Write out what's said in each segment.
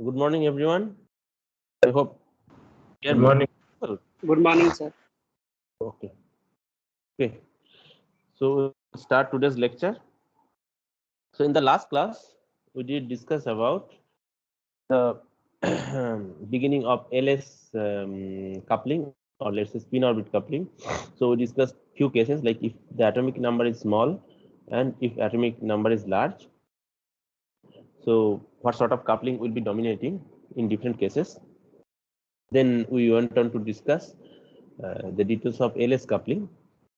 Good morning, everyone. I hope you Good are morning. well. Good morning, sir. Okay. Okay. So we'll start today's lecture. So in the last class, we did discuss about the beginning of LS coupling, or let's say spin orbit coupling. So we discussed few cases, like if the atomic number is small and if atomic number is large. So what sort of coupling will be dominating in different cases. Then we went on to discuss the details of LS coupling.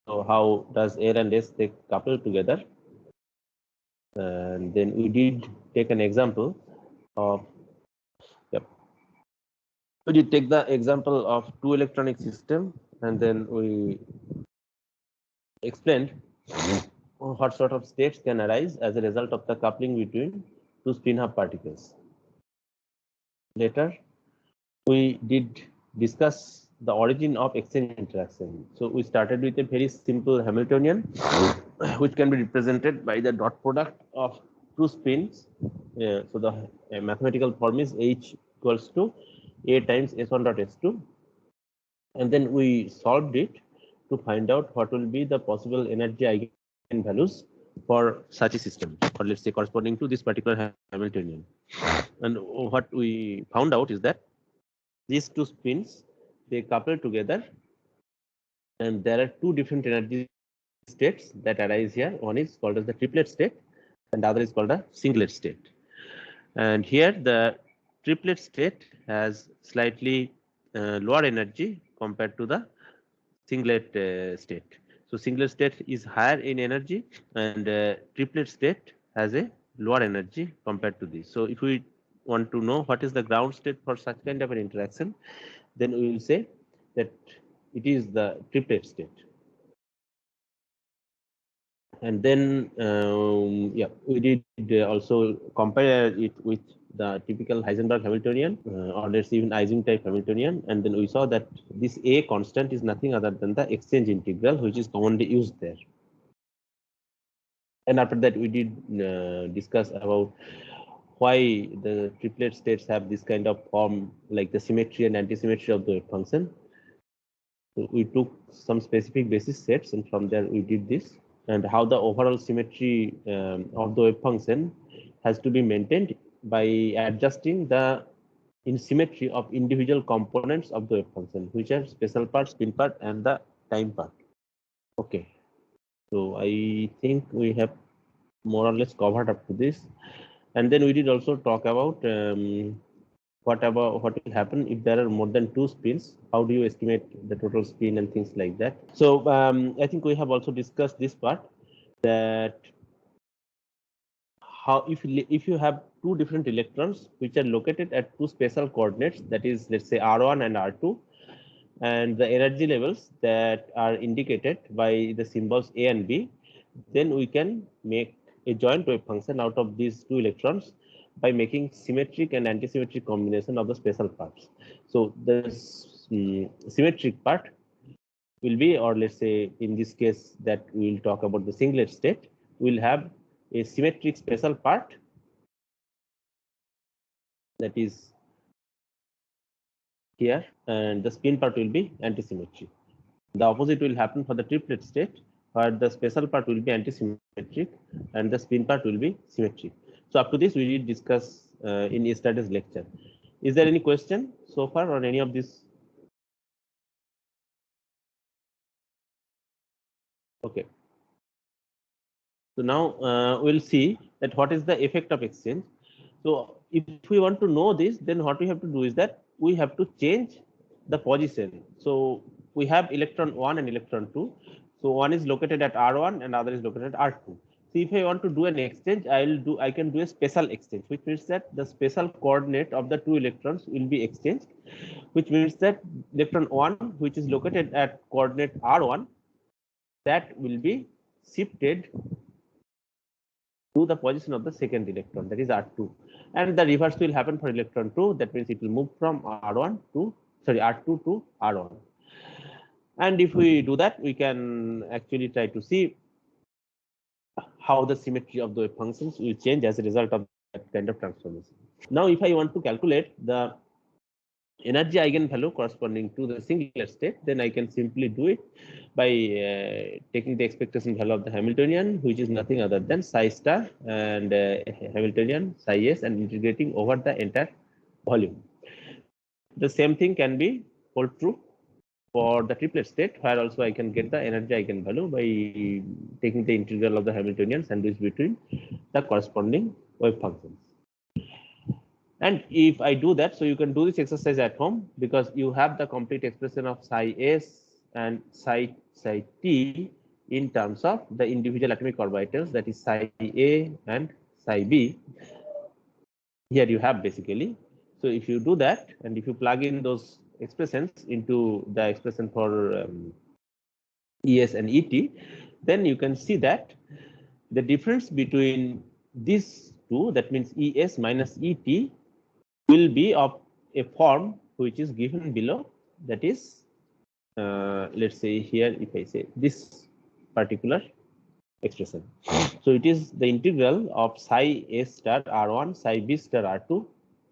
So how does L and S they couple together? And then we did take an example of, yep, we did take the example of two electronic system, and then we explained what sort of states can arise as a result of the coupling between two spin half particles. Later, we did discuss the origin of exchange interaction. So we started with a very simple Hamiltonian, which can be represented by the dot product of two spins. So the mathematical form is H equals to A times S1 dot S2. And then we solved it to find out what will be the possible energy eigenvalues for such a system, or let's say corresponding to this particular Hamiltonian. And what we found out is that these two spins, they couple together, and there are two different energy states that arise here. One is called as the triplet state, and the other is called a singlet state. And here the triplet state has slightly lower energy compared to the singlet state. So singlet state is higher in energy, and triplet state has a lower energy compared to this. So if we want to know what is the ground state for such kind of an interaction, then we will say that it is the triplet state. And then yeah, we did also compare it with the typical Heisenberg Hamiltonian, or let's say even Ising type Hamiltonian, and then we saw that this A constant is nothing other than the exchange integral, which is commonly used there. And after that, we did discuss about why the triplet states have this kind of form, like the symmetry and antisymmetry of the wave function. So we took some specific basis sets, and from there we did this, and how the overall symmetry of the wave function has to be maintained by adjusting the in symmetry of individual components of the wave function, which are special part, spin part, and the time part. Okay, so I think we have more or less covered up to this, and then we did also talk about what will happen if there are more than two spins. How do you estimate the total spin and things like that? So I think we have also discussed this part, that how if you have two different electrons which are located at two special coordinates, that is, let's say R1 and R2, and the energy levels that are indicated by the symbols A and B, then we can make a joint wave function out of these two electrons by making symmetric and antisymmetric combination of the special parts. So the symmetric part will be, or let's say in this case that we will talk about the singlet state, will have a symmetric special part, that is here, and the spin part will be antisymmetric. The opposite will happen for the triplet state, where the special part will be antisymmetric and the spin part will be symmetric. So up to this we will discuss in yesterday's lecture. Is there any question so far on any of this? Okay. So now we'll see that what is the effect of exchange. So if we want to know this, then what we have to do is that we have to change the position. So we have electron 1 and electron 2. So one is located at R1 and other is located at R2. So if I want to do an exchange, I can do a special exchange, which means that the special coordinate of the two electrons will be exchanged, which means that electron 1, which is located at coordinate R1, that will be shifted to the position of the second electron, that is R2, and the reverse will happen for electron 2. That means it will move from R1 to R2 to R1. And if we do that, we can actually try to see how the symmetry of the wave functions will change as a result of that kind of transformation. Now, if I want to calculate the energy eigenvalue corresponding to the singlet state, then I can simply do it by taking the expectation value of the Hamiltonian, which is nothing other than psi star and Hamiltonian psi s, and integrating over the entire volume. The same thing can be hold true for the triplet state, where also I can get the energy eigenvalue by taking the integral of the Hamiltonian sandwich between the corresponding wave functions. And if I do that, so you can do this exercise at home, because you have the complete expression of psi s and psi t in terms of the individual atomic orbitals, that is psi a and psi b. Here you have basically. So if you do that, and if you plug in those expressions into the expression for ES and ET, then you can see that the difference between these two, that means ES minus ET, will be of a form which is given below, that is, let's say here, if I say this particular expression. So it is the integral of psi a star r1, psi b star r2,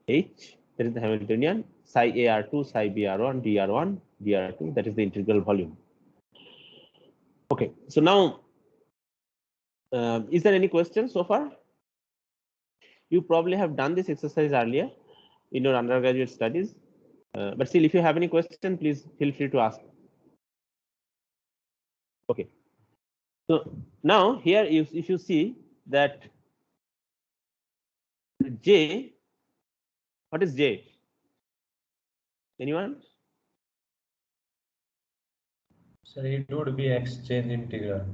h, that is the Hamiltonian, psi a r2, psi b r1, dr1, dr2, that is the integral volume. Okay, so now, is there any question so far? You probably have done this exercise earlier in your undergraduate studies, but still, if you have any question, please feel free to ask. Okay, so now here, if you see that J, what is J? Anyone? So it would be exchange integral,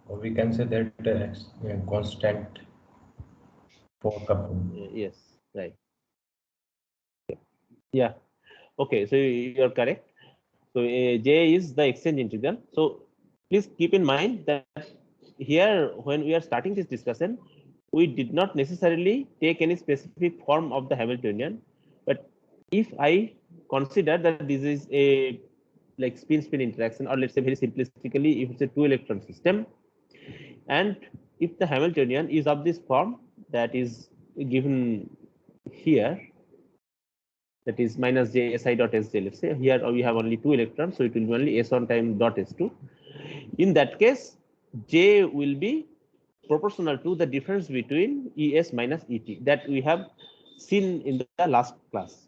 or we can say that constant for coupling. Yes, right. Yeah. Okay, so you're correct. So J is the exchange integral. So please keep in mind that here, when we are starting this discussion, we did not necessarily take any specific form of the Hamiltonian, but if I consider that this is a like spin-spin interaction, or let's say very simplistically, if it's a two electron system, and if the Hamiltonian is of this form that is given here, that is minus j si dot sj, let's say here we have only two electrons, so it will be only s1 times dot s2. In that case, j will be proportional to the difference between es minus et that we have seen in the last class.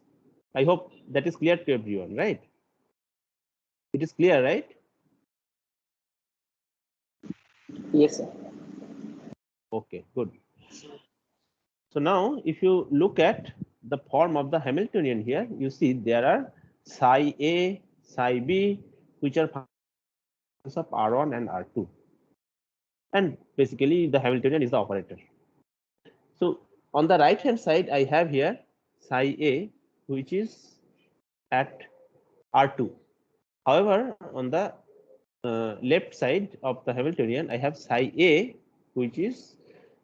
I hope that is clear to everyone, right? It is clear, right? Yes, sir. Okay, good. So now, if you look at the form of the Hamiltonian here, you see there are psi a, psi b, which are functions of r1 and r2. And basically, the Hamiltonian is the operator. So on the right hand side, I have here psi a, which is at r2. However, on the left side of the Hamiltonian, I have psi a, which is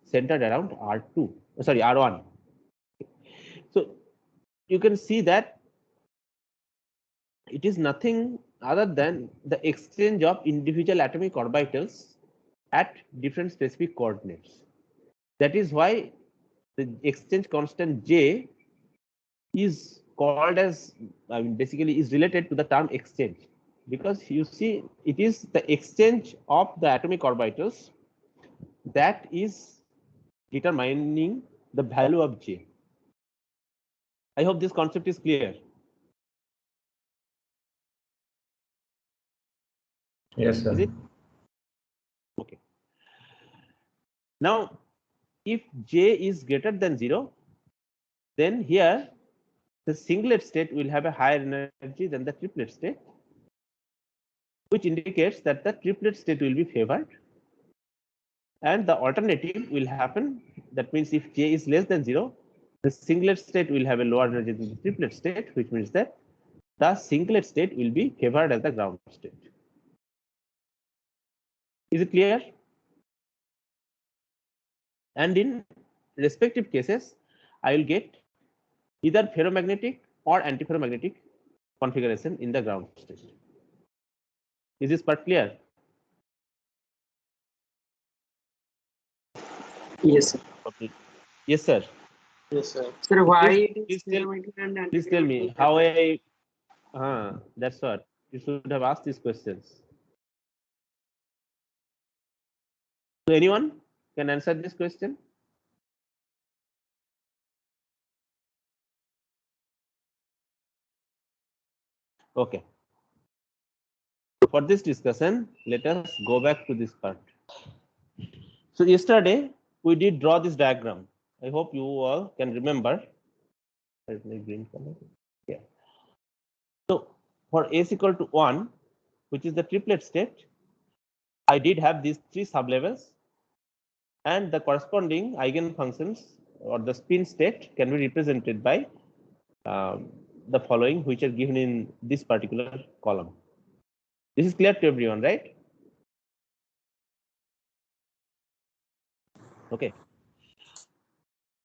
centered around r2. Sorry, r1. So you can see that it is nothing other than the exchange of individual atomic orbitals at different specific coordinates. That is why the exchange constant J is called as, I mean, basically is related to the term exchange, because you see it is the exchange of the atomic orbitals that is determining the value of J. I hope this concept is clear. Yes, sir. Is it? Okay. Now, if J is greater than 0, then here the singlet state will have a higher energy than the triplet state, which indicates that the triplet state will be favored. And the alternative will happen. That means if J is less than 0, the singlet state will have a lower energy than the triplet state, which means that the singlet state will be favored as the ground state. Is it clear? And in respective cases, I will get either ferromagnetic or antiferromagnetic configuration in the ground state. Is this part clear? Yes, sir. Okay. Yes, sir. Yes, sir. Sir, why it is Please ferromagnetic and please tell me antiferromagnetic? how I. That's what you should have asked these questions. So anyone can answer this question? Okay. So for this discussion, let us go back to this part. So yesterday we did draw this diagram. I hope you all can remember. There's my green color. Yeah. So for S equal to 1, which is the triplet state, I did have these three sublevels, and the corresponding eigenfunctions or the spin state can be represented by the following, which are given in this particular column. This is clear to everyone, right? Okay.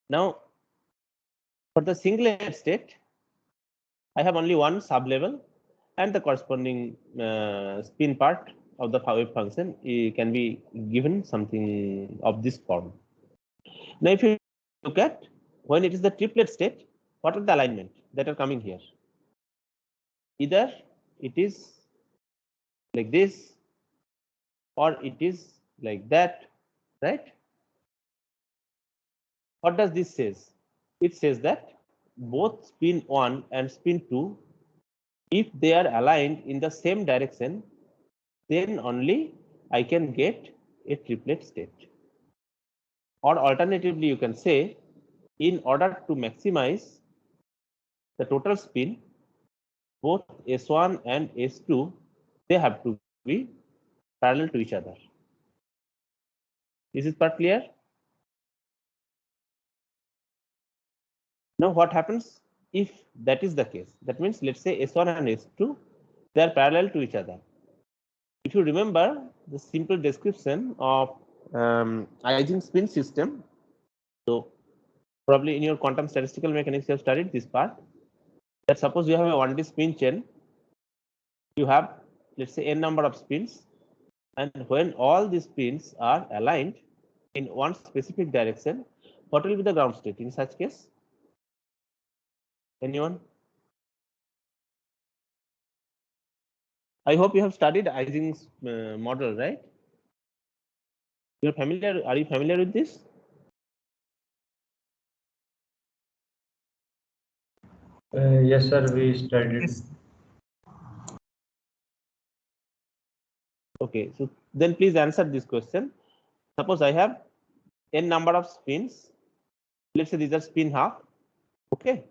Now, for the singlet state, I have only one sublevel, and the corresponding spin part of the wave function can be given something of this form. Now, if you look at when it is the triplet state, what are the alignment that are coming here? Either it is like this, or it is like that, right? What does this says? It says that both spin 1 and spin 2, if they are aligned in the same direction, then only I can get a triplet state. Or alternatively, you can say, in order to maximize the total spin, both S1 and S2, they have to be parallel to each other. Is this part clear? Now, what happens if that is the case? That means, let's say S1 and S2, they are parallel to each other. If you remember the simple description of Ising spin system, so probably in your quantum statistical mechanics you have studied this part, that suppose you have a 1D spin chain, you have, let's say, n number of spins, and when all these spins are aligned in one specific direction, what will be the ground state in such case? Anyone? I hope you have studied Ising's model, right? You're familiar? Are you familiar with this? Yes, sir, we studied. Okay, so then please answer this question. Suppose I have n number of spins. Let's say these are spin half. Okay,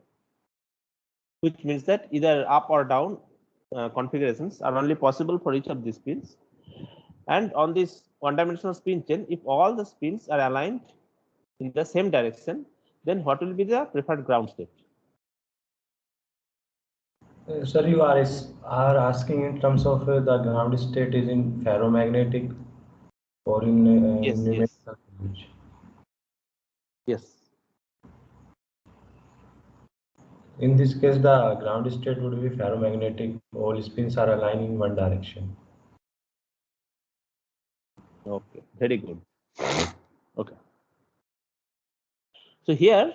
which means that either up or down configurations are only possible for each of these spins. And on this one-dimensional spin chain, if all the spins are aligned in the same direction, then what will be the preferred ground state? Sir, you are asking in terms of the ground state is in ferromagnetic or in Yes, numerical language. yes. In this case, the ground state would be ferromagnetic. All spins are aligned in one direction. Okay, very good. Okay. So here,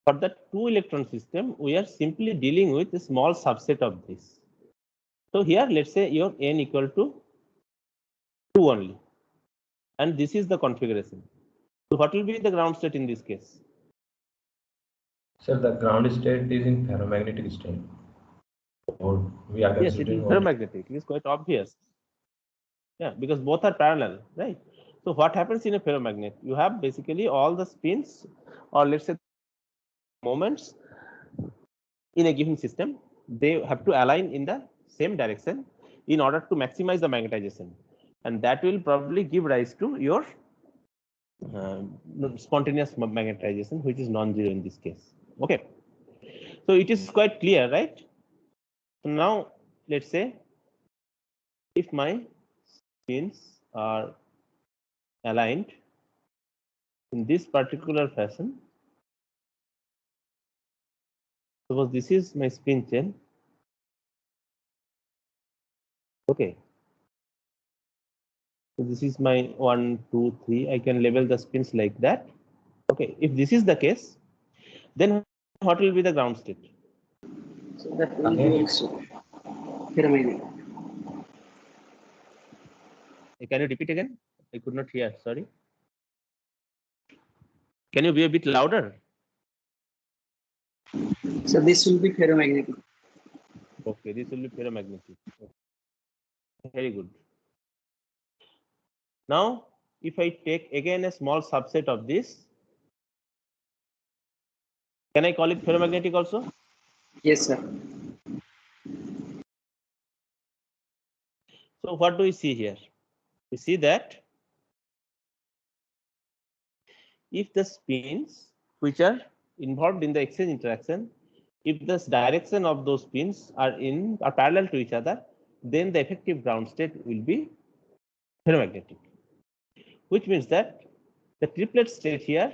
for the two electron system, we are simply dealing with a small subset of this. So here, let's say your n equal to 2 only, and this is the configuration. So what will be the ground state in this case? Sir, the ground state is in ferromagnetic state. Or we are Yes, it is considering ferromagnetic. It is quite obvious. Yeah, because both are parallel, right? So what happens in a ferromagnet? You have basically all the spins, or let's say moments in a given system. They have to align in the same direction in order to maximize the magnetization, and that will probably give rise to your spontaneous magnetization, which is non-zero in this case. Okay, so it is quite clear, right? So now let's say if my spins are aligned in this particular fashion, suppose this is my spin chain. Okay, so this is my 1, 2, 3. I can label the spins like that. Okay, if this is the case, then what will be the ground state? So that will be also ferromagnetic. Can you repeat again? I could not hear. Sorry. Can you be a bit louder? So this will be ferromagnetic. Okay, this will be ferromagnetic. Very good. Now, if I take again a small subset of this, can I call it ferromagnetic also? Yes, sir. So what do we see here? We see that if the spins which are involved in the exchange interaction, if the direction of those spins are parallel to each other, then the effective ground state will be ferromagnetic, which means that the triplet state here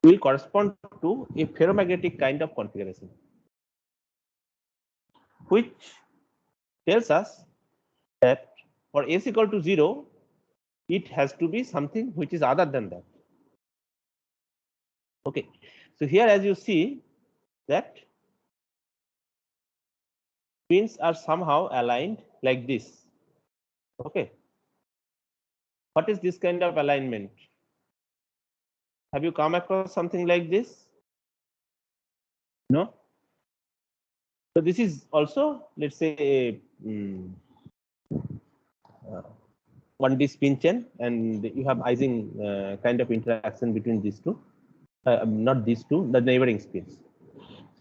will correspond to a ferromagnetic kind of configuration, which tells us that for s equal to 0, it has to be something which is other than that. Okay, so here as you see that spins are somehow aligned like this. Okay, what is this kind of alignment? Have you come across something like this? No. So this is also, let's say, a 1D spin chain, and you have Ising kind of interaction between these two, not these two, the neighboring spins.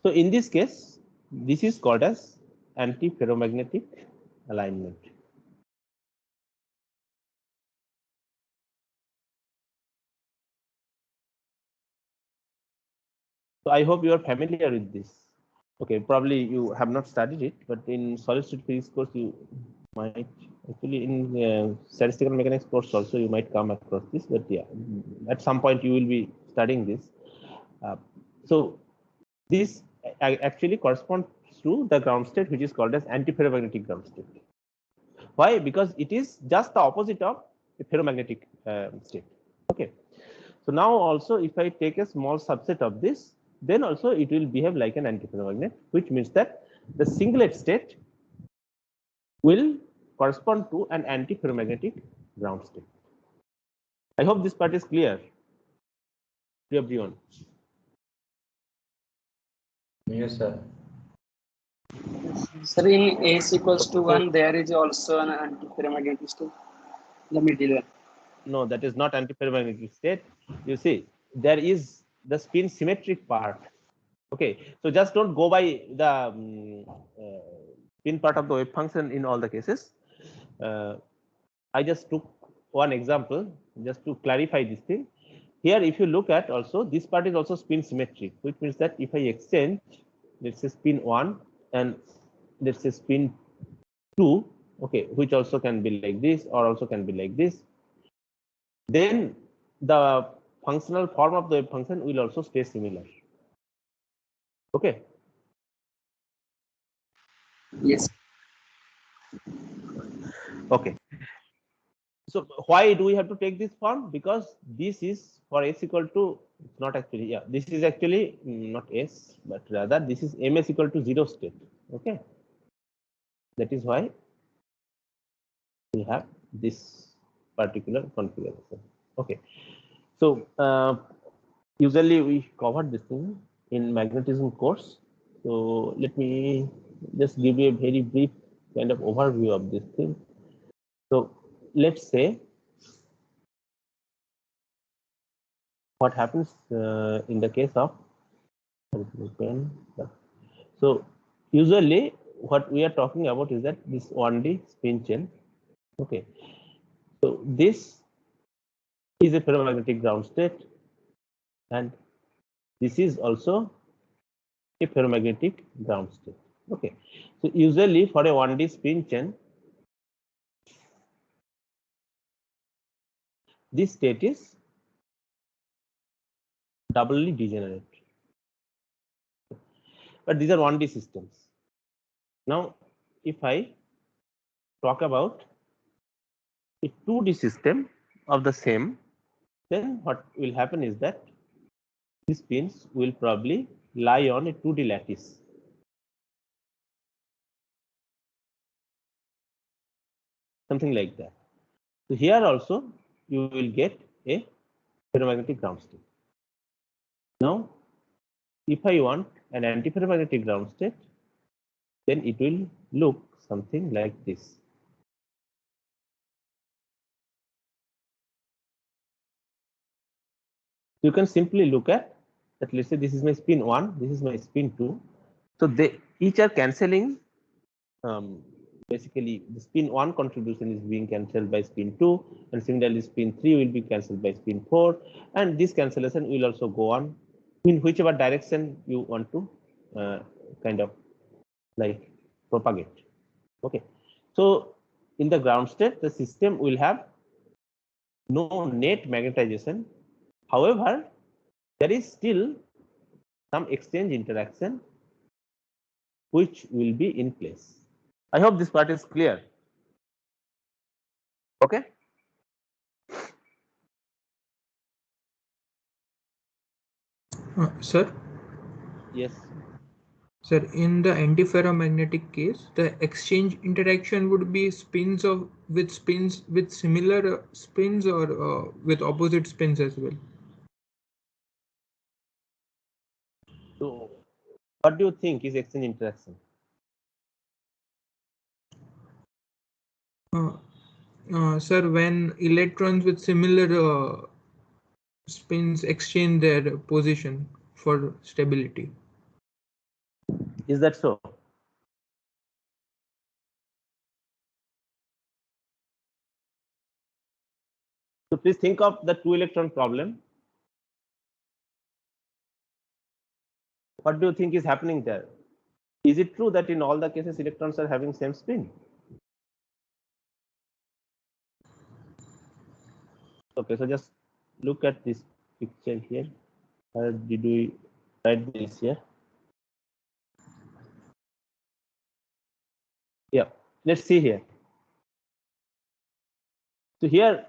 So in this case, this is called as anti-ferromagnetic alignment. So I hope you are familiar with this. Okay, probably you have not studied it, but in solid state physics course you might actually in statistical mechanics course also you might come across this. But yeah, at some point you will be studying this. So this actually corresponds to the ground state, which is called as antiferromagnetic ground state. Why? Because it is just the opposite of a ferromagnetic state. Okay. So now also, if I take a small subset of this, then also it will behave like an antiferromagnet, which means that the singlet state will correspond to an antiferromagnetic ground state. I hope this part is clear to everyone. Yes, sir. Sir, in S equals to 1, there is also an antiferromagnetic state, the middle one. No, that is not antiferromagnetic state. You see, there is the spin symmetric part. Okay, so just don't go by the spin part of the wave function in all the cases. I just took one example just to clarify this thing. Here, if you look at also, this part is also spin symmetric, which means that if I exchange, let's say spin 1 and let's say spin 2, okay, which also can be like this or also can be like this, then the functional form of the wave function will also stay similar. Okay. Yes. Okay. So why do we have to take this form? Because this is for s equal to, it's not actually, yeah, this is actually not s, but rather this is ms equal to 0 state. Okay. That is why we have this particular configuration. Okay. So usually we cover this thing in magnetism course. So let me just give you a very brief kind of overview of this thing. So let's say what happens in the case of, so usually what we are talking about is that this 1D spin chain. Okay, so this is a ferromagnetic ground state, and this is also a ferromagnetic ground state. Okay, so usually for a 1D spin chain, this state is doubly degenerate. But these are 1D systems. Now, if I talk about a 2D system of the same, then what will happen is that these spins will probably lie on a 2D lattice. Something like that. So here also you will get a ferromagnetic ground state. Now, if I want an antiferromagnetic ground state, then it will look something like this. You can simply look at that. Let's say this is my spin 1, this is my spin 2. So they each are cancelling. Basically, the spin 1 contribution is being cancelled by spin 2, and similarly spin 3 will be cancelled by spin 4, and this cancellation will also go on in whichever direction you want to kind of like propagate. Okay, so in the ground state, the system will have no net magnetization. However, there is still some exchange interaction which will be in place. I hope this part is clear. Okay. Sir? Yes. Sir, in the antiferromagnetic case, the exchange interaction would be spins with similar spins or with opposite spins as well. So, what do you think is exchange interaction? Sir, when electrons with similar spins exchange their position for stability. Is that so? So please think of the 2-electron problem. What do you think is happening there? Is it true that in all the cases electrons are having same spin? Okay, so just look at this picture here. Where did we write this here? Yeah, let's see here. So here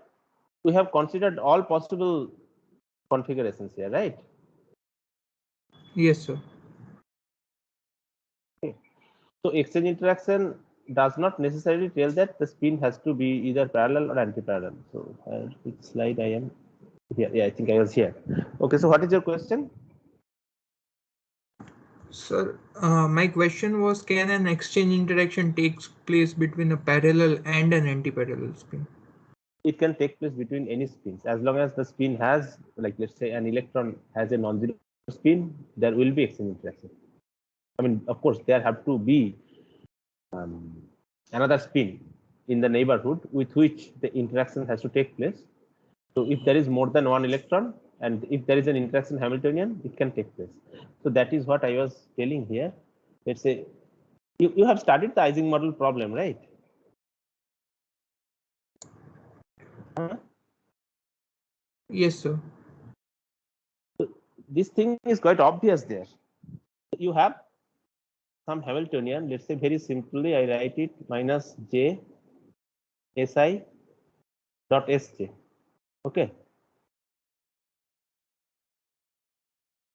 we have considered all possible configurations here, right? Yes, sir. Okay. So exchange interaction does not necessarily tell that the spin has to be either parallel or anti-parallel. So which slide I am here? Yeah, I think I was here. Okay, so what is your question? Sir, my question was, can an exchange interaction takes place between a parallel and an anti-parallel spin? It can take place between any spins as long as the spin has, like, let's say an electron has a non-zero spin, there will be exchange interaction. I mean, of course, there have to be another spin in the neighborhood with which the interaction has to take place. So if there is more than one electron and if there is an interaction Hamiltonian, it can take place. So that is what I was telling here. Let's say you have studied the Ising model problem, right? Huh? Yes, sir. So this thing is quite obvious there. You have some Hamiltonian, let's say very simply I write it minus j si dot sj. Okay.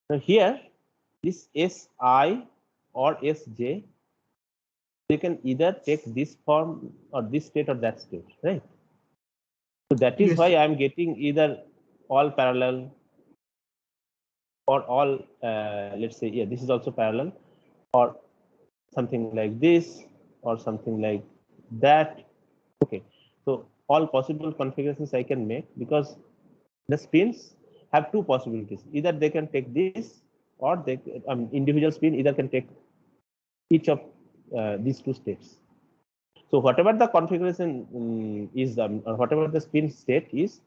Now here this si or sj, they can either take this form or this state or that state, right? So that is Yes, why sir. I am getting either all parallel or all, let's say, yeah, this is also parallel, or something like this, or something like that. Okay, so all possible configurations I can make because the spins have two possibilities. Either they can take this, or they individual spin either can take each of these two states. So whatever the configuration is, or whatever the spin state is,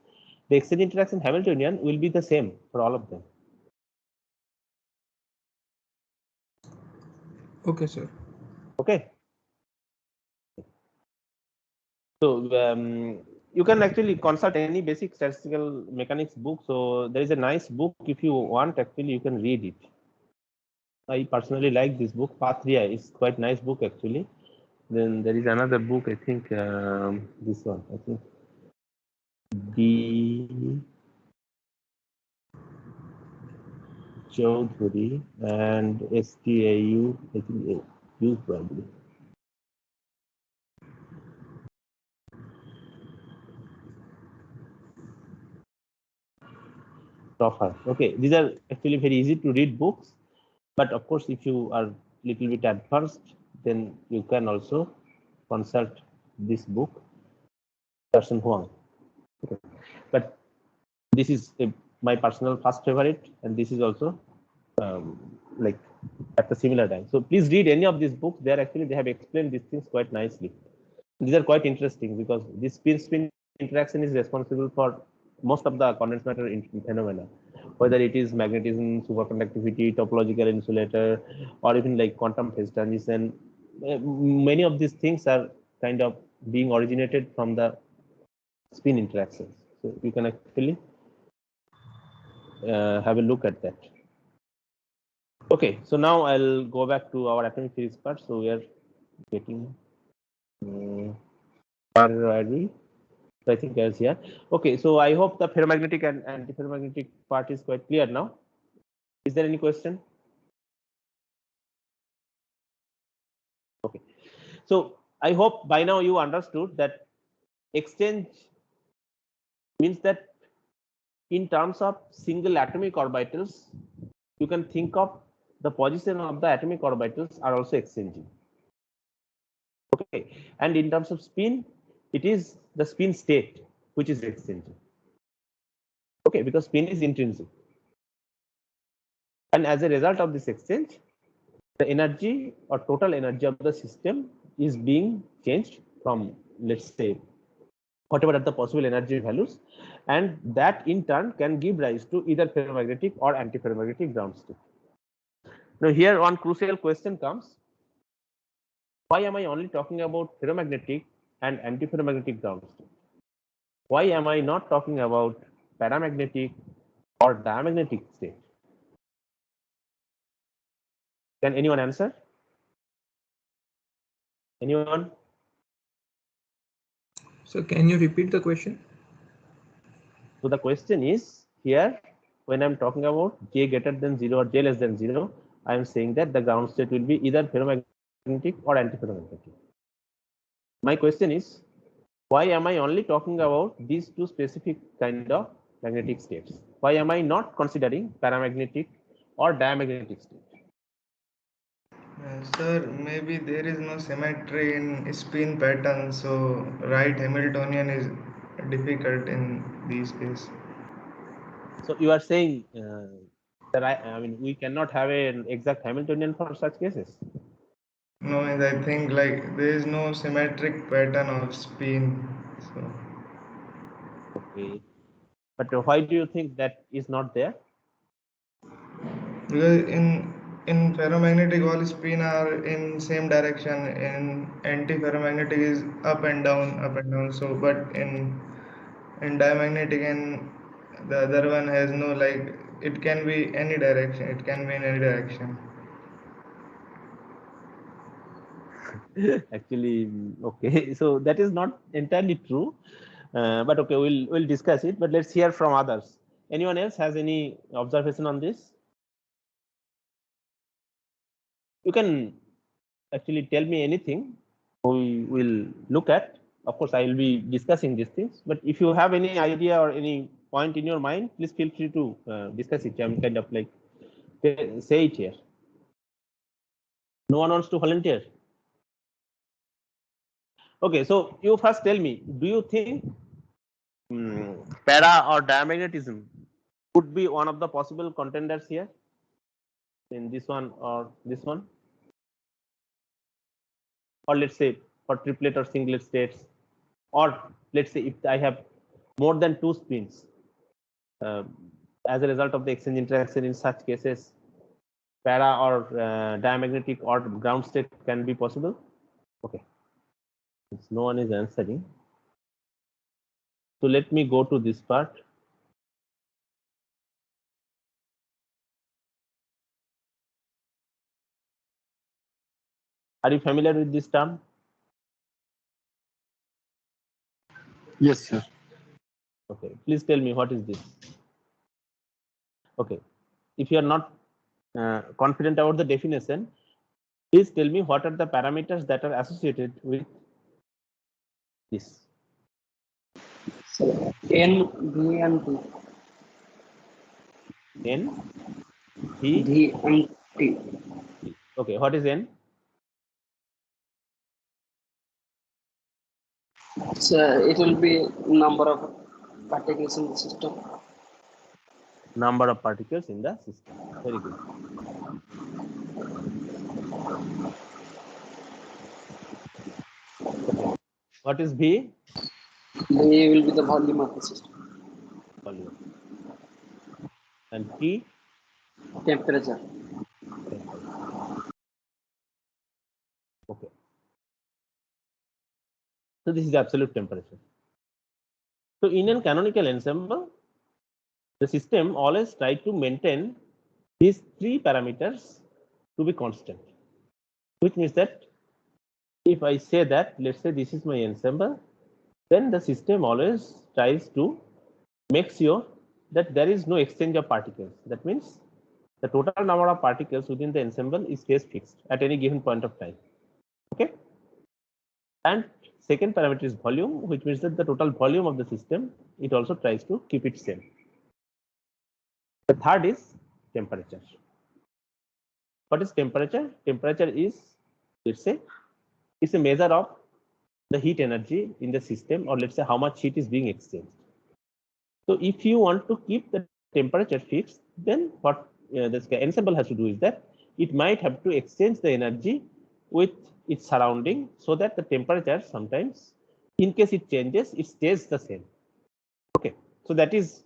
the exchange interaction Hamiltonian will be the same for all of them. Okay, sir. Okay. So you can actually consult any basic statistical mechanics book. So there is a nice book, if you want, actually you can read it. I personally like this book. Patria is quite nice book actually. Then there is another book, I think this one, I think Chaudhuri and STAU, I think you probably. Toffer. Okay, these are actually very easy to read books, but of course, if you are little bit advanced, then you can also consult this book, Person Huang. Okay. But this is my personal first favorite, and this is also like at the similar time. So please read any of these books. They have explained these things quite nicely. These are quite interesting because this spin-spin interaction is responsible for most of the condensed matter phenomena, whether it is magnetism, superconductivity, topological insulator, or even like quantum phase transition. Many of these things are kind of being originated from the spin interactions. So you can actually have a look at that. Okay, so now I'll go back to our atomic theory part. So we are getting where are we? So I think I was here. Okay, so I hope the ferromagnetic and antiferromagnetic part is quite clear now. Is there any question? Okay, so I hope by now you understood that exchange means that in terms of single atomic orbitals, you can think of the position of the atomic orbitals are also exchanging. Okay, and in terms of spin, it is the spin state which is exchanging. Okay, because spin is intrinsic. And as a result of this exchange, the energy or total energy of the system is being changed from, let's say, whatever are the possible energy values, and that in turn can give rise to either ferromagnetic or antiferromagnetic ground state. Now here one crucial question comes: why am I only talking about ferromagnetic and antiferromagnetic ground state? Why am I not talking about paramagnetic or diamagnetic state? Can anyone answer? Anyone? So can you repeat the question? So the question is here, when I'm talking about J greater than 0 or J less than 0, I am saying that the ground state will be either ferromagnetic or antiferromagnetic. My question is, why am I only talking about these two specific kind of magnetic states? Why am I not considering paramagnetic or diamagnetic state? Sir, maybe there is no symmetry in spin pattern, so right Hamiltonian is difficult in these cases. So you are saying that I mean we cannot have an exact Hamiltonian for such cases. No, and I think like there is no symmetric pattern of spin. So Okay, but why do you think that is not there? because in ferromagnetic all spin are in same direction, and anti-ferromagnetic is up and down. So but in diamagnetic and the other one has no, like, it can be any direction. It can be in any direction. Actually, okay, so that is not entirely true, but okay, we'll discuss it. But let's hear from others. Anyone else has any observation on this? You can actually tell me anything. We will look at. Of course, I will be discussing these things. But if you have any idea or any point in your mind, please feel free to discuss it. I'm kind of like say it here. No one wants to volunteer. Okay, so you first tell me, do you think para or diamagnetism could be one of the possible contenders here in this one or this one? Or let's say for triplet or singlet states, or let's say if I have more than two spins as a result of the exchange interaction, in such cases, para or diamagnetic or ground state can be possible. Okay, since no one is answering, so let me go to this part. Are you familiar with this term? Yes, sir. Okay, please tell me what is this. Okay, if you are not confident about the definition, please tell me what are the parameters that are associated with this. So N, V, and T. N, V, V and T. T. Okay, what is N? So it will be number of particles in the system. Number of particles in the system. Very good. Okay. What is V? V will be the volume of the system. Volume. And T? Temperature. Okay. So this is absolute temperature. So in a canonical ensemble, the system always try to maintain these three parameters to be constant, which means that if I say that, let's say this is my ensemble, then the system always tries to make sure that there is no exchange of particles. That means the total number of particles within the ensemble is stays fixed at any given point of time. Okay. And second parameter is volume, which means that the total volume of the system, it also tries to keep it same. The third is temperature. What is temperature? Temperature is, let's say, it's a measure of the heat energy in the system, or let's say how much heat is being exchanged. So if you want to keep the temperature fixed, then what this ensemble has to do is that it might have to exchange the energy with its surrounding, so that the temperature sometimes, in case it changes, it stays the same. Okay, so that is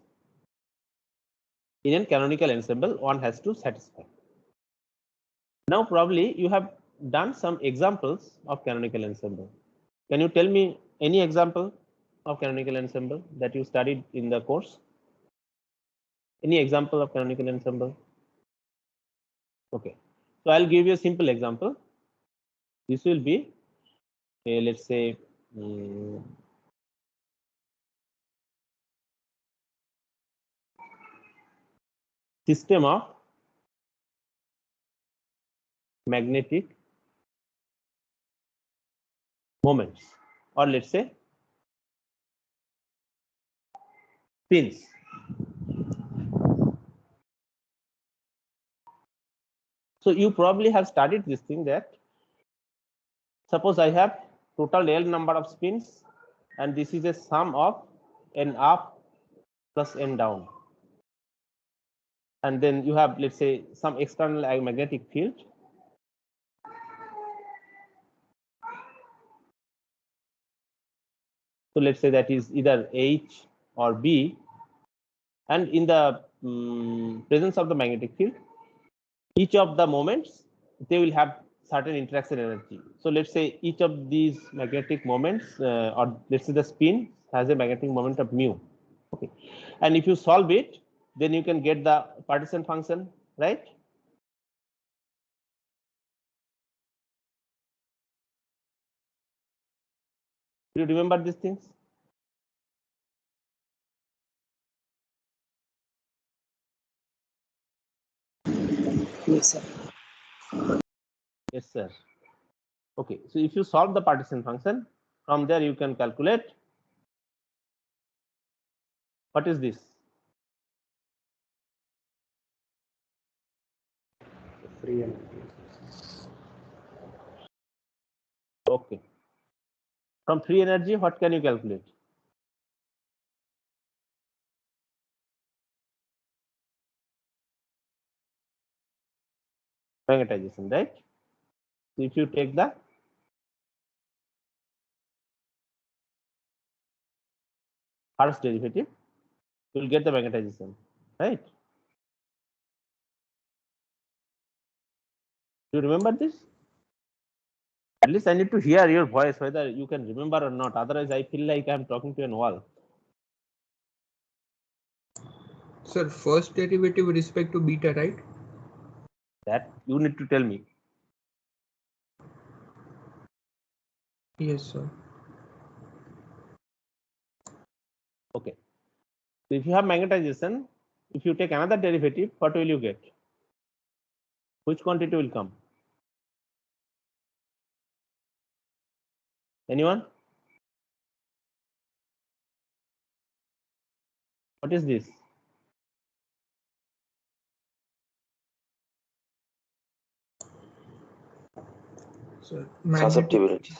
in a canonical ensemble one has to satisfy. Now probably you have done some examples of canonical ensemble. Can you tell me any example of canonical ensemble that you studied in the course? Any example of canonical ensemble? Okay, so I'll give you a simple example. This will be, let's say, system of magnetic moments, or let's say spins. So you probably have studied this thing, that suppose I have total L number of spins, and this is a sum of n up plus n down. And then you have, let's say, some external magnetic field. So let's say that is either H or B, and in the presence of the magnetic field, each of the moments, they will have certain interaction energy. So let's say each of these magnetic moments, or let's say the spin has a magnetic moment of mu. Okay, and if you solve it, then you can get the partition function, right? Do you remember these things? Yes, sir. Yes, sir. Okay, so if you solve the partition function, from there you can calculate what is this? Free energy. Okay. From free energy, what can you calculate? Magnetization, right? So if you take the first derivative, you will get the magnetization, right? Do you remember this? At least I need to hear your voice, whether you can remember or not. Otherwise, I feel like I'm talking to a wall. Sir, first derivative with respect to beta, right? That you need to tell me. Yes, sir. Okay. So if you have magnetization, if you take another derivative, what will you get? Which quantity will come? Anyone? What is this? So Susceptibility.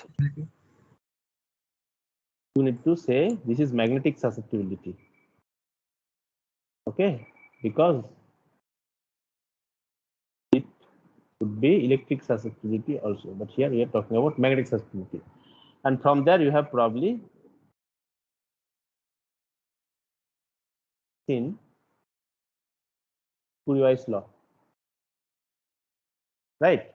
You need to say this is magnetic susceptibility. Okay, because it could be electric susceptibility also, but here we are talking about magnetic susceptibility. And from there you have probably seen Fourier's law, right?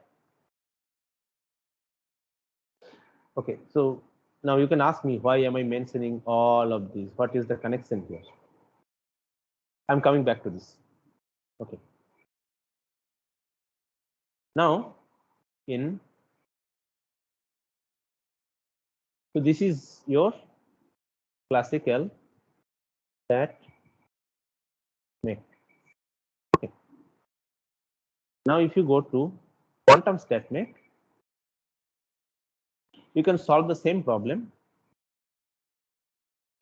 Okay, so now you can ask me, why am I mentioning all of these? What is the connection here? I'm coming back to this. Okay. Now, so this is your classical stat mech. Okay. Now, if you go to quantum stat mech, you can solve the same problem,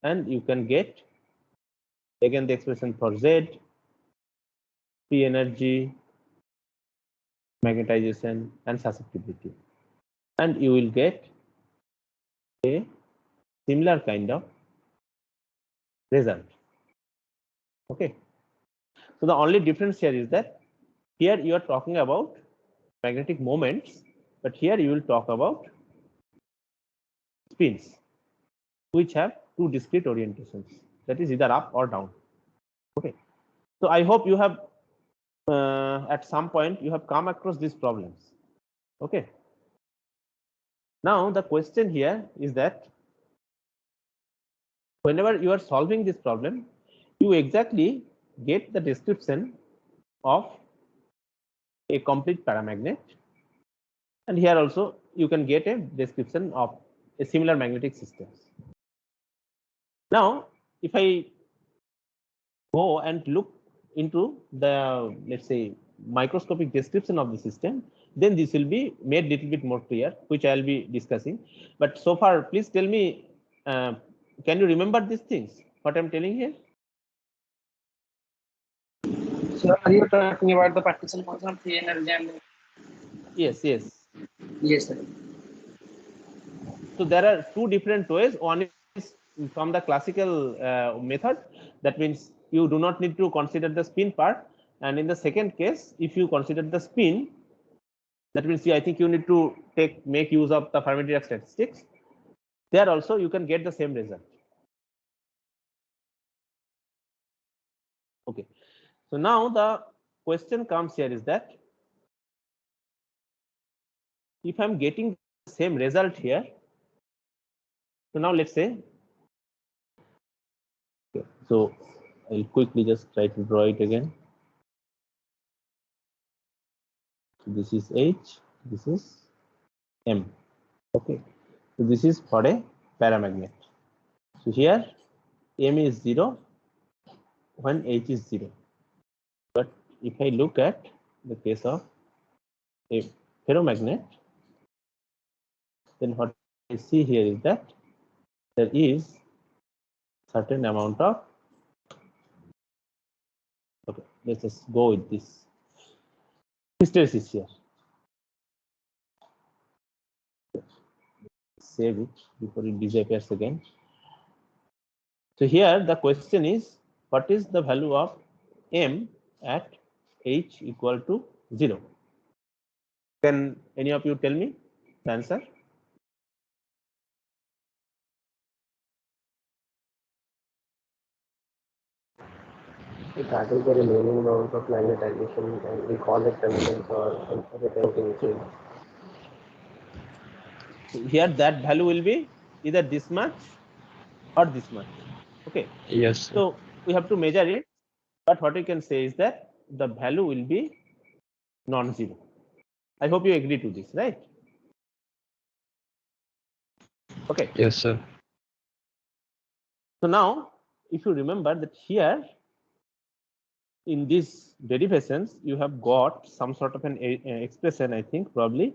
and you can get again the expression for Z, free energy, magnetization, and susceptibility, and you will get a similar kind of result. Okay. So the only difference here is that here you are talking about magnetic moments, but here you will talk about spins, which have two discrete orientations, that is either up or down. Okay. So I hope you have at some point you have come across these problems. Okay. Now the question here is that whenever you are solving this problem, you exactly get the description of a complete paramagnet, and here also you can get a description of a similar magnetic system. Now, if I go and look into the, let's say, microscopic description of the system, then this will be made a little bit more clear, which I'll be discussing. But so far, please tell me, can you remember these things, what I'm telling here? So are you talking about the partition function of free energy and Yes, yes. yes, sir. So there are two different ways. One is from the classical method. That means you do not need to consider the spin part. And in the second case, if you consider the spin, that means I think you need to make use of the Fermi-Dirac statistics. There also you can get the same result. Okay. So now the question comes here is that if I'm getting the same result here, so now let's say, okay, so I'll quickly just try to draw it again. So this is H, this is M. Okay, so this is for a paramagnet. So here M is 0 when H is 0. But if I look at the case of a ferromagnet, then what I see here is that there is certain amount of, okay, let's just go with this hysteresis here. Save it before it disappears again. So here the question is, what is the value of M at H equal to 0? Can any of you tell me the answer? That is the remaining amount of magnetization, and we call it emissions or retention. Here that value will be either this much or this much. Okay. Yes, sir. So we have to measure it, but what we can say is that the value will be non-zero. I hope you agree to this, right? Okay. Yes, sir. So now, if you remember that here, in these derivations, you have got some sort of an expression, I think probably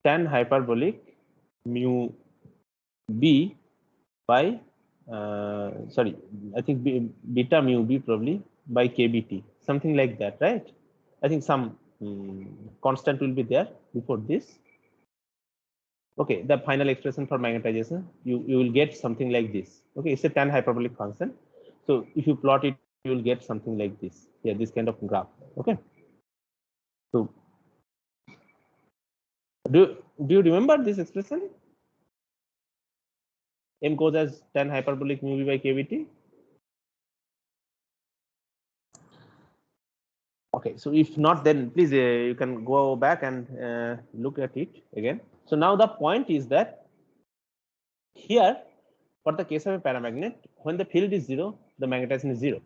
tan hyperbolic mu b by sorry, I think beta mu b probably by kbt, something like that, right? I think some constant will be there before this. Okay, the final expression for magnetization, you will get something like this. Okay, it's a tan hyperbolic function. So if you plot it, you will get something like this. Yeah, this kind of graph. Okay. So do you remember this expression? M goes as tan hyperbolic mu b by kbt. Okay, so if not, then please you can go back and look at it again. So now the point is that here, for the case of a paramagnet, when the field is 0, the magnetization is 0.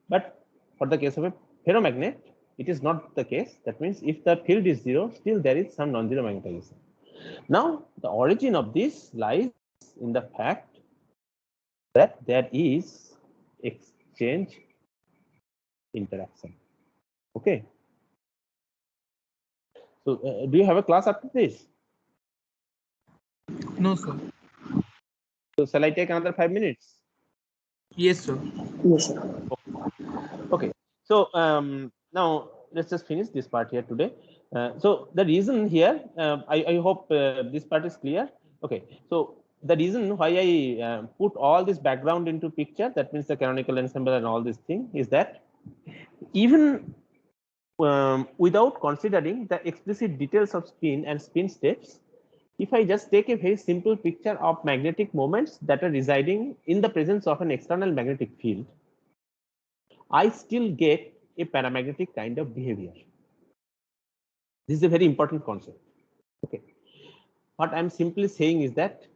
But for the case of a ferromagnet, it is not the case. That means if the field is 0, still there is some non-zero magnetization. Now, the origin of this lies in the fact that there is exchange interaction. Okay. So, do you have a class after this? No, sir. So, shall I take another 5 minutes? Yes, sir. Yes, sir. Okay. So, now let's just finish this part here today. So, the reason here, I hope this part is clear. Okay. So, the reason why I put all this background into picture, that means the canonical ensemble and all this thing, is that even without considering the explicit details of spin and spin states, if I just take a very simple picture of magnetic moments that are residing in the presence of an external magnetic field, I still get a paramagnetic kind of behavior. This is a very important concept. Okay. What I'm simply saying is that,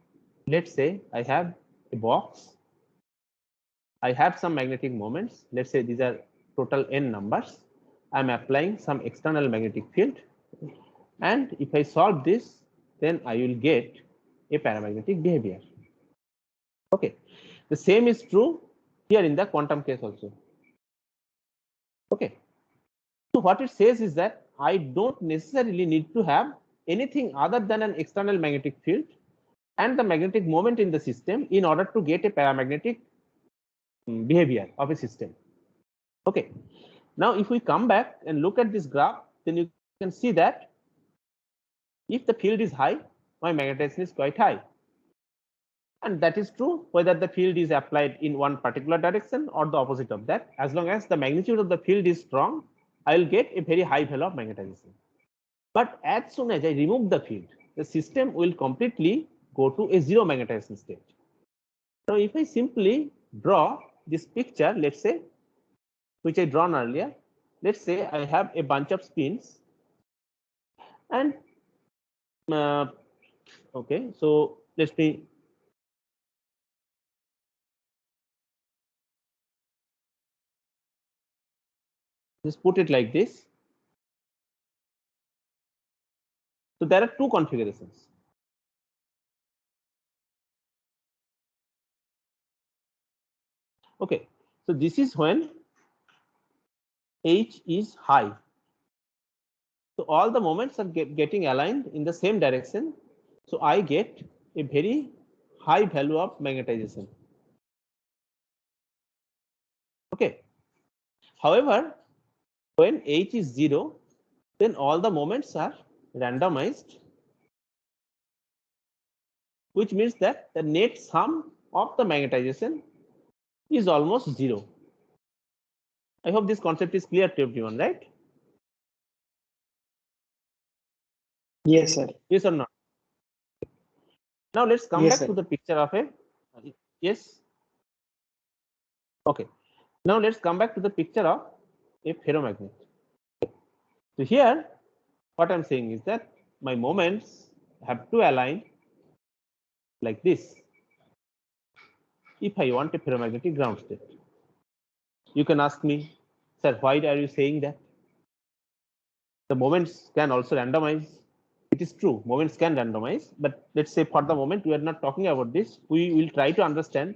let's say I have a box, I have some magnetic moments, let's say these are total n numbers. I'm applying some external magnetic field, and if I solve this, then I will get a paramagnetic behavior. Okay, the same is true here in the quantum case also. Okay, so what it says is that I don't necessarily need to have anything other than an external magnetic field and the magnetic moment in the system in order to get a paramagnetic behavior of a system. Okay, now if we come back and look at this graph, then you can see that if the field is high, my magnetization is quite high. And that is true whether the field is applied in one particular direction or the opposite of that. As long as the magnitude of the field is strong, I will get a very high value of magnetization. But as soon as I remove the field, the system will completely go to a zero magnetization state. Now, if I simply draw this picture, let's say, which I drawn earlier, let's say I have a bunch of spins, and okay, so let me just put it like this. So there are two configurations. Okay, so this is when H is high. So all the moments are getting aligned in the same direction. So I get a very high value of magnetization. Okay. However, when H is 0, then all the moments are randomized, which means that the net sum of the magnetization is almost 0. I hope this concept is clear to everyone, right? Yes, sir. Yes or not? Now let's come Yes, back sir. to the picture of a yes. Okay. Now let's come back to the picture of a ferromagnet. So here, what I'm saying is that my moments have to align like this if I want a ferromagnetic ground state. You can ask me, sir, why are you saying that? The moments can also randomize. It is true, moments can randomize, but let's say for the moment we are not talking about this. We will try to understand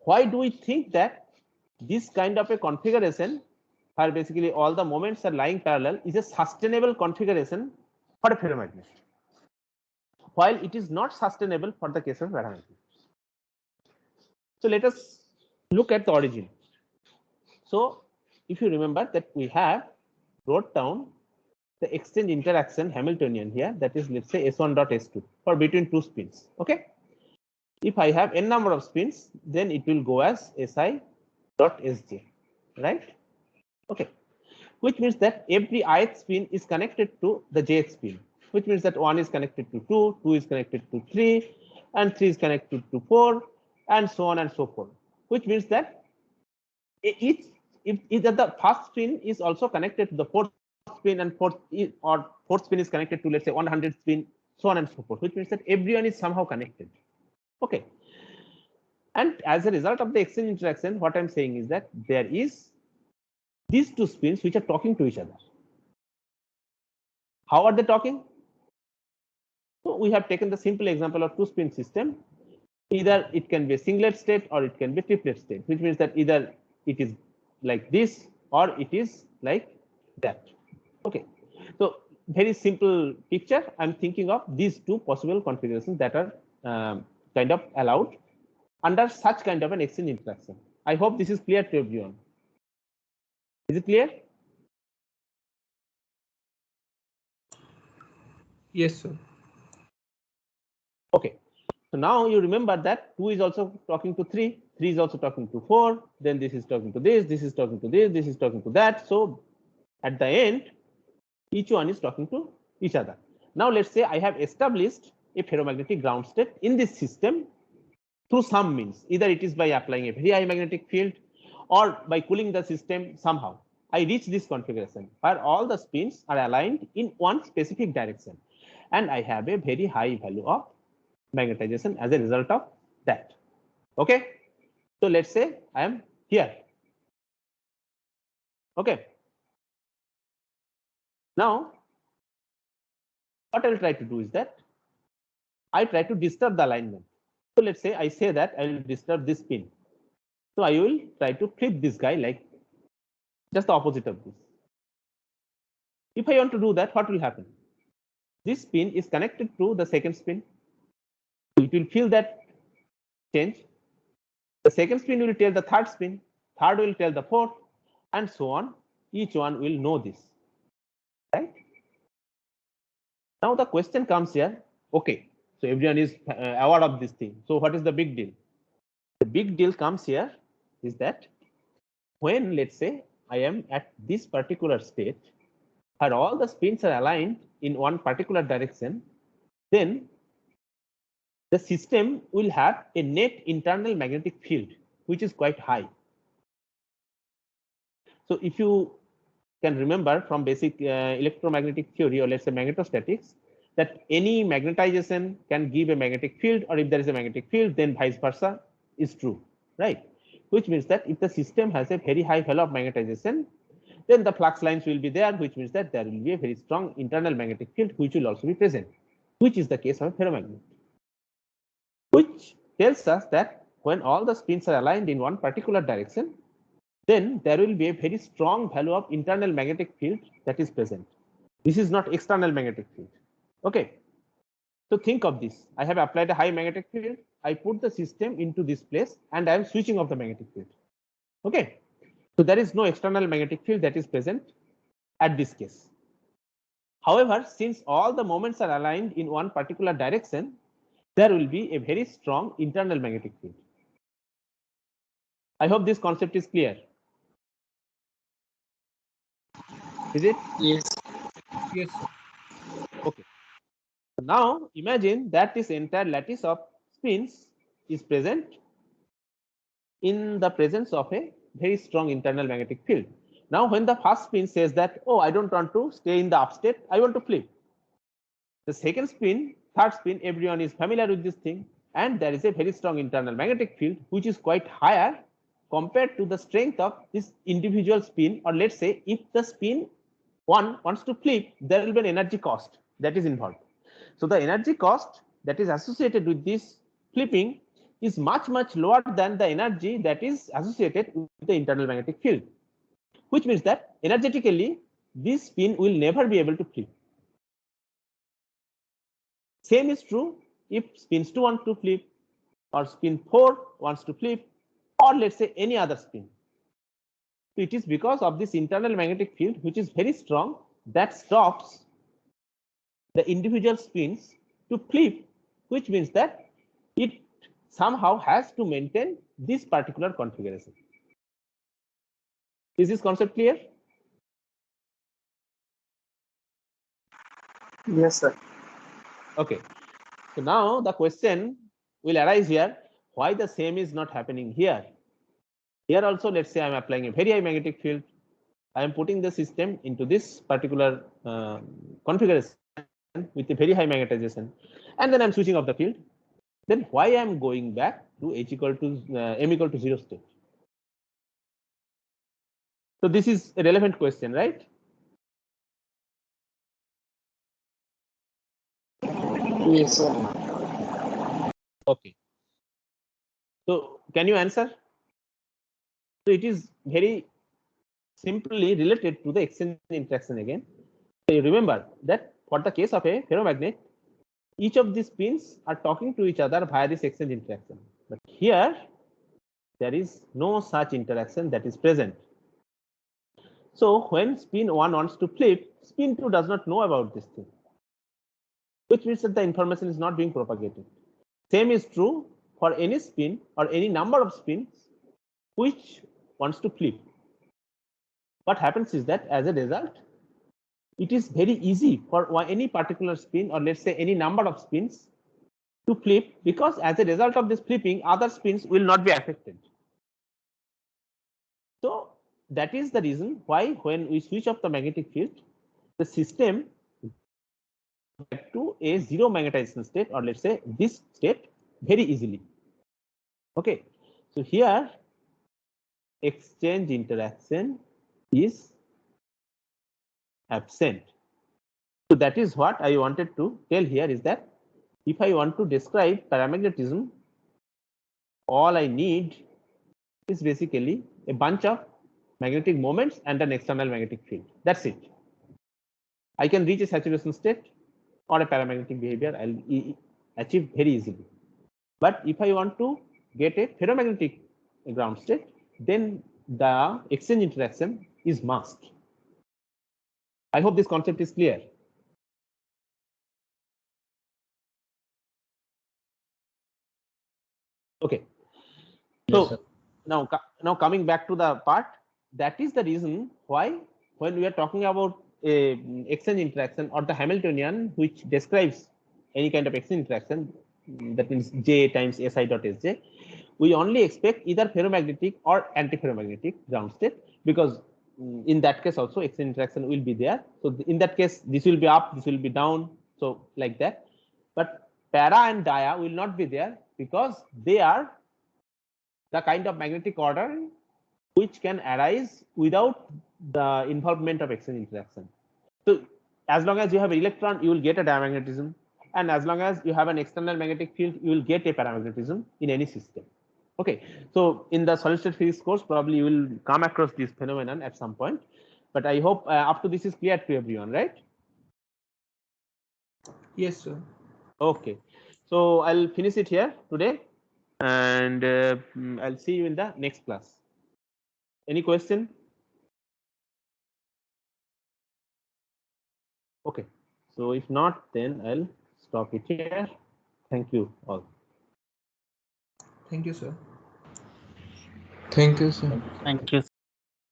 why do we think that this kind of a configuration where basically all the moments are lying parallel is a sustainable configuration for a ferromagnet, while it is not sustainable for the case of paramagnet. So let us look at the origin. So if you remember that we have wrote down the exchange interaction Hamiltonian here, that is, let's say S1 dot S2 for between two spins. Okay. If I have n number of spins, then it will go as Si dot Sj, right? Okay. Which means that every ith spin is connected to the jth spin, which means that 1 is connected to 2, 2 is connected to 3, and 3 is connected to 4, and so on and so forth. Which means that each, if either the first spin is also connected to the fourth spin, and fourth spin is connected to, let's say, 100 spin, so on and so forth. Which means that everyone is somehow connected. Okay. And as a result of the exchange interaction, what I'm saying is that there is these two spins which are talking to each other. How are they talking? So we have taken the simple example of two spin system. Either it can be a singlet state or it can be a triplet state, which means that either it is like this or it is like that. Okay. So very simple picture. I'm thinking of these two possible configurations that are kind of allowed under such kind of an exchange interaction. I hope this is clear to everyone. Is it clear? Yes, sir. Okay. So now you remember that 2 is also talking to 3, 3 is also talking to 4, then this is talking to this is talking to this is talking to that. So at the end, each one is talking to each other. Now let's say I have established a ferromagnetic ground state in this system through some means. Either it is by applying a very high magnetic field or by cooling the system somehow. I reach this configuration where all the spins are aligned in one specific direction, and I have a very high value of magnetization as a result of that. Okay. So let's say I am here. Okay. Now, what I will try to do is that I try to disturb the alignment. So let's say I say that I will disturb this pin. So I will try to flip this guy like just the opposite of this. If I want to do that, what will happen? This pin is connected to the second spin. It will feel that change. The second spin will tell the third spin, third will tell the fourth, and so on. Each one will know this, right? Now the question comes here. Okay, so everyone is aware of this thing. So what is the big deal? The big deal comes here is that when, let's say, I am at this particular state where all the spins are aligned in one particular direction, then the system will have a net internal magnetic field which is quite high. So if you can remember from basic electromagnetic theory, or let's say magnetostatics, that any magnetization can give a magnetic field, or if there is a magnetic field, then vice versa is true, right? Which means that if the system has a very high value of magnetization, then the flux lines will be there, which means that there will be a very strong internal magnetic field which will also be present, which is the case of a ferromagnet. Which tells us that when all the spins are aligned in one particular direction, then there will be a very strong value of internal magnetic field that is present. This is not external magnetic field. Okay. So think of this. I have applied a high magnetic field. I put the system into this place and I am switching off the magnetic field. Okay. So there is no external magnetic field that is present at this case. However, since all the moments are aligned in one particular direction, there will be a very strong internal magnetic field. I hope this concept is clear. Is it? Yes. Yes, sir. Okay. Now imagine that this entire lattice of spins is present in the presence of a very strong internal magnetic field. Now when the first spin says that, oh, I don't want to stay in the up state, I want to flip. The second spin, third spin, everyone is familiar with this thing, and there is a very strong internal magnetic field which is quite higher compared to the strength of this individual spin. Or let's say if the spin one wants to flip, there will be an energy cost that is involved. So the energy cost that is associated with this flipping is much lower than the energy that is associated with the internal magnetic field, which means that energetically this spin will never be able to flip. Same is true if spin 2 wants to flip, or spin 4 wants to flip, or let's say any other spin. It is because of this internal magnetic field, which is very strong, that stops the individual spins to flip, which means that it somehow has to maintain this particular configuration. Is this concept clear? Yes, sir. Okay. So now the question will arise here, why the same is not happening here? Here also, let's say I'm applying a very high magnetic field. I am putting the system into this particular configuration with a very high magnetization, and then I'm switching off the field. Then why I'm going back to H equal to M equal to 0 state? So this is a relevant question, right? Yes, sir. Okay. So can you answer? So it is very simply related to the exchange interaction again. So you remember that for the case of a ferromagnet, each of these spins are talking to each other via this exchange interaction. But here, there is no such interaction that is present. So when spin 1 wants to flip, spin 2 does not know about this thing, which means that the information is not being propagated. Same is true for any spin or any number of spins which wants to flip. What happens is that as a result, it is very easy for any particular spin, or let's say any number of spins, to flip, because as a result of this flipping, other spins will not be affected. So that is the reason why when we switch off the magnetic field, the system back to a zero magnetization state, or let's say this state, very easily. Okay, so here exchange interaction is absent. So that is what I wanted to tell here, is that if I want to describe paramagnetism, all I need is basically a bunch of magnetic moments and an external magnetic field. That's it. I can reach a saturation state or a paramagnetic behavior. I'll achieve very easily. But if I want to get a ferromagnetic ground state, then the exchange interaction is must. I hope this concept is clear. Okay. Yes, So now coming back to the part, that is the reason why when we are talking about a exchange interaction or the Hamiltonian, which describes any kind of exchange interaction, that means J times SI dot Sj, we only expect either ferromagnetic or antiferromagnetic ground state, because in that case also exchange interaction will be there. So in that case, this will be up, this will be down, so like that. But para and dia will not be there, because they are the kind of magnetic order which can arise without the involvement of exchange interaction. So as long as you have an electron, you will get a diamagnetism, and as long as you have an external magnetic field, you will get a paramagnetism in any system. Okay, so in the solid state physics course, probably you will come across this phenomenon at some point, but I hope up to this is clear to everyone, right? Yes, sir. Okay, so I'll finish it here today, and I'll see you in the next class. Any question? Okay, so if not, then I'll stop it here. Thank you all. Thank you, sir. Thank you, sir. Thank you.